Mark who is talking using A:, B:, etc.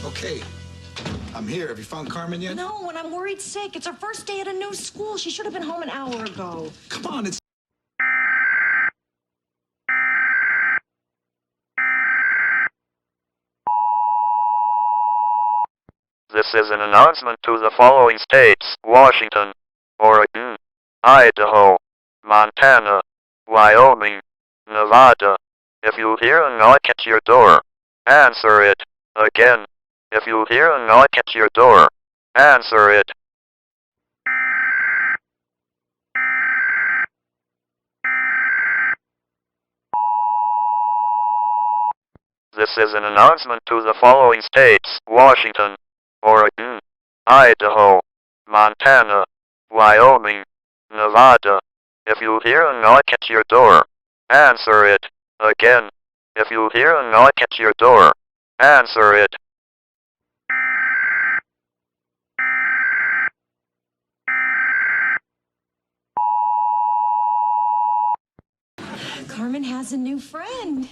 A: Okay, I'm here. Have you found Carmen yet?
B: No, and I'm worried sick. It's her first day at a new school. She should have been home an hour ago.
A: Come on, it's...
C: This is an announcement to the following states: Washington, Oregon, Idaho, Montana, Wyoming, Nevada. If you hear a knock at your door, answer it. Again, if you hear a knock at your door, answer it. This is an announcement to the following states: Washington, Oregon, Idaho, Montana, Wyoming, Nevada. If you hear a knock at your door, answer it. Again, if you hear a knock at your door, answer it.
B: Carmen has a new friend.